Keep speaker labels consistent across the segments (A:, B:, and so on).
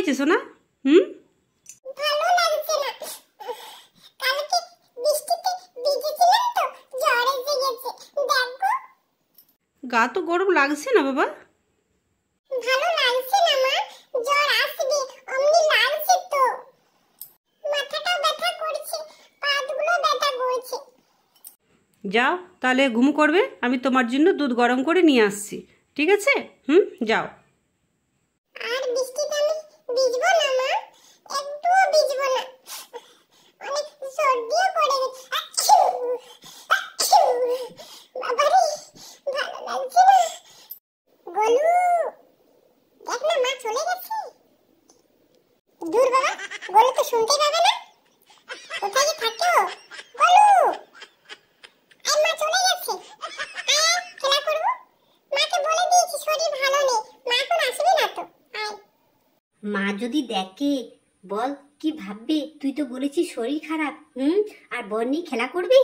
A: হয়েছে সোনা? হুম,
B: ভালো লাগছে না। কালকে বৃষ্টিতে ভিজেছিলাম তো, জ্বর এসে গেছে। দেখো,
A: গা তো গরম লাগছে না বাবা?
B: ভালো লাগছে না মা, জ্বর আসবে অমনি লাগছে তো। মাথাটাও ব্যথা করছে, পাগুলো ব্যথা করছে।
A: যাও তাহলে ঘুম করবে, আমি তোমার জন্য দুধ গরম করে নিয়ে আসছি, ঠিক আছে? যাও।
B: আর বৃষ্টিতে আমি ভিজবো না মা, একটুও ভিজবো না। অনেক সর্দিও পড়ে গেছে। বাবারে, ভালো লাগছে না। গোলু, দেখ না মা চলে গেছে। দূর বাবা, গোলু তো শুনতে পাবে না। কোথায় যে থাকো গোলু? আয় মা চলে গেছে। আয় খেলা করবো। মাকে বলে দিয়েছি শরীর ভালো নেই, মা এখন আসবে না তো। আয়।
C: মা যদি দেখে বল কি ভাববে? তুই তো বলেছিস শরীর খারাপ, আর বর্ণি খেলা করবি।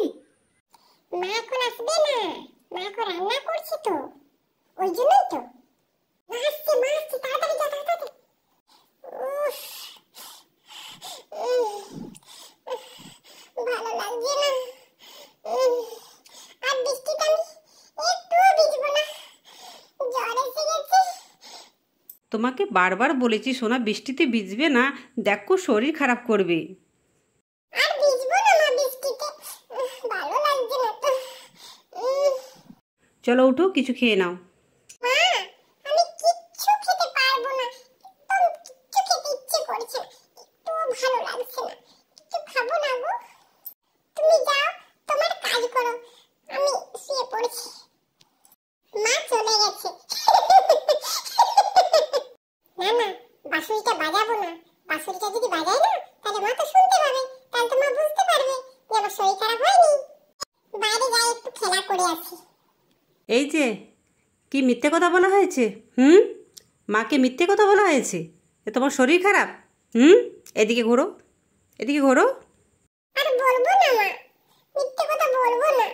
B: মা এখন আসবে না, মা এখন রান্না করছে তো, ওই জন্যই তো। মা আসছে, মা আসছে, তাড়াতাড়ি যা, তাড়াতাড়ি। উফ, ভালো লাগছে না। আর বৃষ্টিতে আমি একটুও ভিজবো না, জ্বর এসে গেছে।
A: তোমাকে বারবার বলেছি সোনা বৃষ্টিতে ভিজবে না, দেখো শরীর খারাপ করবে।
B: আর ভিজবো না মা বৃষ্টিতে, ভালো লাগছে না তো।
A: চলো উঠো, কিছু খেয়ে নাও।
B: মা, আমি কিচ্ছু খেতে পারবো না, একদম কিচ্ছু খেতে ইচ্ছে করছে না, একটুও ভালো লাগছে না, কিছু খাবো না গো। তুমি যাও, তোমার কাজ করো, আমি শুয়ে পড়ছি। মা চলে গেছে। না না, বাঁশুরিটা বাজাবো না। বাঁশুরিটা যদি বাজাই না, তাহলে মা তো শুনতে পাবে, তাহলে তো মা বুঝতে পারবে যে আমার শরীর খারাপ হয়নি। বাইরে যাই একটু খেলা করে আসি।
A: এই যে, কি মিথ্যে কথা বলা হয়েছে? মাকে মিথ্যে কথা বলা হয়েছে যে তোমার শরীর খারাপ? এদিকে ঘোরো, এদিকে ঘোরো।
B: আর বলবো না মা, মিথ্যে কথা বলবো না।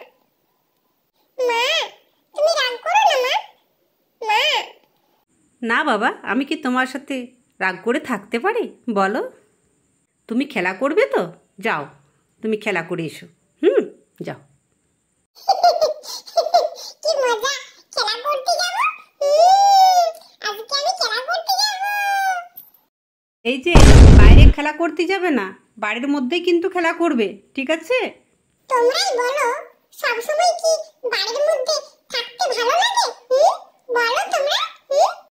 B: মা, তুমি রাগ করো না মা। মা,
A: না বাবা, আমি কি তোমার সাথে রাগ করে থাকতে পারি বলো? তুমি খেলা করবে তো, যাও তুমি খেলা করে এসো। যাও।
B: কি মজা, খেলা করতে যাব। আজকে আমি খেলা করতে যাব।
A: এই যে, বাইরে খেলা করতে যাবে না, বাড়ির মধ্যেই কিন্তু খেলা করবে, ঠিক আছে?
B: তোমরাই বলো, সব সময় কি বাড়ির মধ্যে থাকতে ভালো লাগে?